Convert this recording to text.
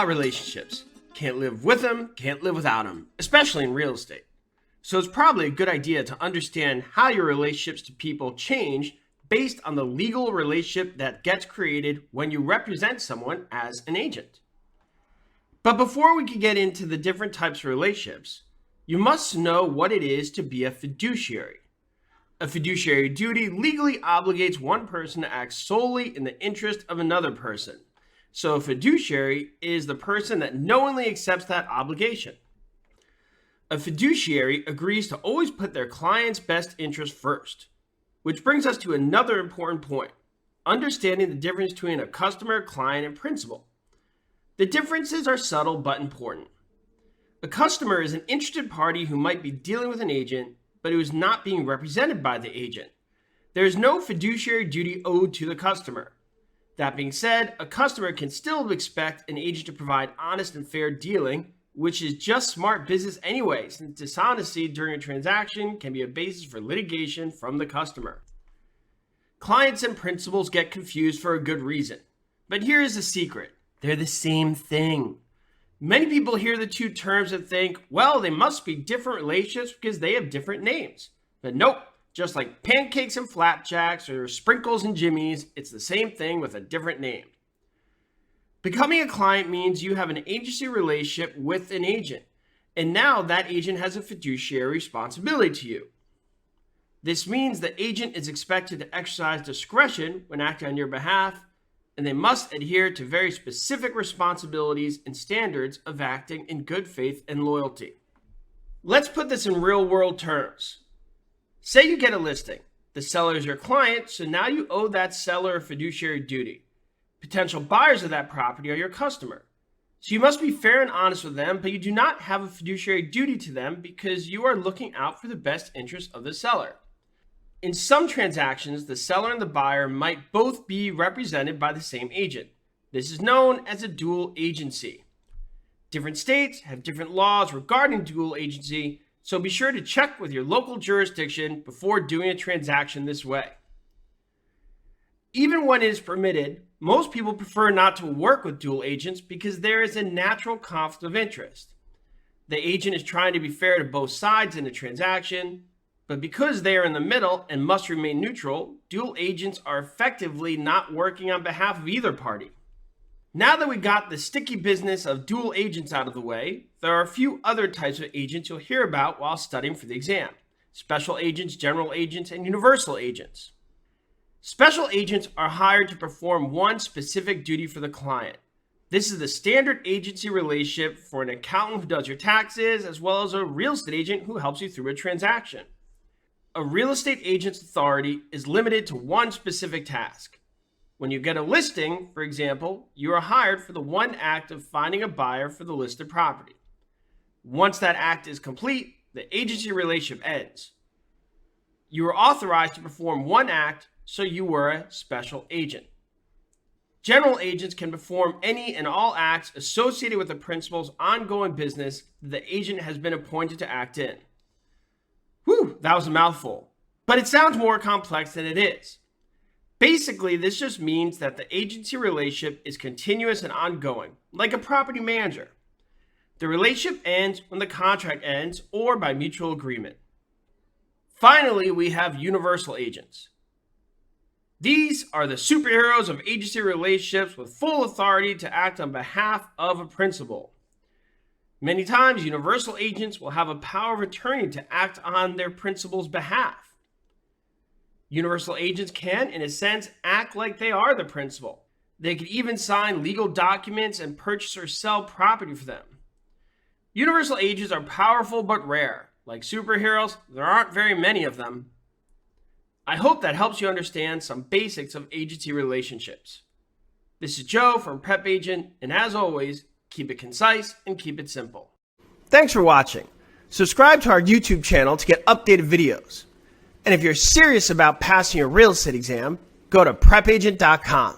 Relationships. Can't live with them, can't live without them, especially in real estate. So it's probably a good idea to understand how your relationships to people change based on the legal relationship that gets created when you represent someone as an agent. But before we can get into the different types of relationships, you must know what it is to be a fiduciary. A fiduciary duty legally obligates one person to act solely in the interest of another person. So a fiduciary is the person that knowingly accepts that obligation. A fiduciary agrees to always put their client's best interest first, which brings us to another important point, understanding the difference between a customer, client, and principal. The differences are subtle but important. A customer is an interested party who might be dealing with an agent, but who is not being represented by the agent. There is no fiduciary duty owed to the customer. That being said, a customer can still expect an agent to provide honest and fair dealing, which is just smart business anyway, since dishonesty during a transaction can be a basis for litigation from the customer. Clients and principals get confused for a good reason. But here is the secret. They're the same thing. Many people hear the two terms and think, well, they must be different relationships because they have different names. But nope. Just like pancakes and flapjacks or sprinkles and jimmies, it's the same thing with a different name. Becoming a client means you have an agency relationship with an agent, and now that agent has a fiduciary responsibility to you. This means the agent is expected to exercise discretion when acting on your behalf, and they must adhere to very specific responsibilities and standards of acting in good faith and loyalty. Let's put this in real-world terms. Say you get a listing. The seller is your client, so now you owe that seller a fiduciary duty. Potential buyers of that property are your customer. So you must be fair and honest with them, but you do not have a fiduciary duty to them because you are looking out for the best interest of the seller. In some transactions, the seller and the buyer might both be represented by the same agent. This is known as a dual agency. Different states have different laws regarding dual agency, so be sure to check with your local jurisdiction before doing a transaction this way. Even when it is permitted, most people prefer not to work with dual agents because there is a natural conflict of interest. The agent is trying to be fair to both sides in a transaction, but because they are in the middle and must remain neutral, dual agents are effectively not working on behalf of either party. Now that we got the sticky business of dual agents out of the way, there are a few other types of agents you'll hear about while studying for the exam. Special agents, general agents, and universal agents. Special agents are hired to perform one specific duty for the client. This is the standard agency relationship for an accountant who does your taxes, as well as a real estate agent who helps you through a transaction. A real estate agent's authority is limited to one specific task. When you get a listing, for example, you are hired for the one act of finding a buyer for the listed property. Once that act is complete, the agency relationship ends. You are authorized to perform one act, so you were a special agent. General agents can perform any and all acts associated with the principal's ongoing business that the agent has been appointed to act in. Whew, that was a mouthful. But it sounds more complex than it is. Basically, this just means that the agency relationship is continuous and ongoing, like a property manager. The relationship ends when the contract ends or by mutual agreement. Finally, we have universal agents. These are the superheroes of agency relationships with full authority to act on behalf of a principal. Many times, universal agents will have a power of attorney to act on their principal's behalf. Universal agents can, in a sense, act like they are the principal. They can even sign legal documents and purchase or sell property for them. Universal agents are powerful but rare. Like superheroes, there aren't very many of them. I hope that helps you understand some basics of agency relationships. This is Joe from PrepAgent, and as always, keep it concise and keep it simple. Thanks for watching. Subscribe to our YouTube channel to get updated videos. And if you're serious about passing your real estate exam, go to PrepAgent.com.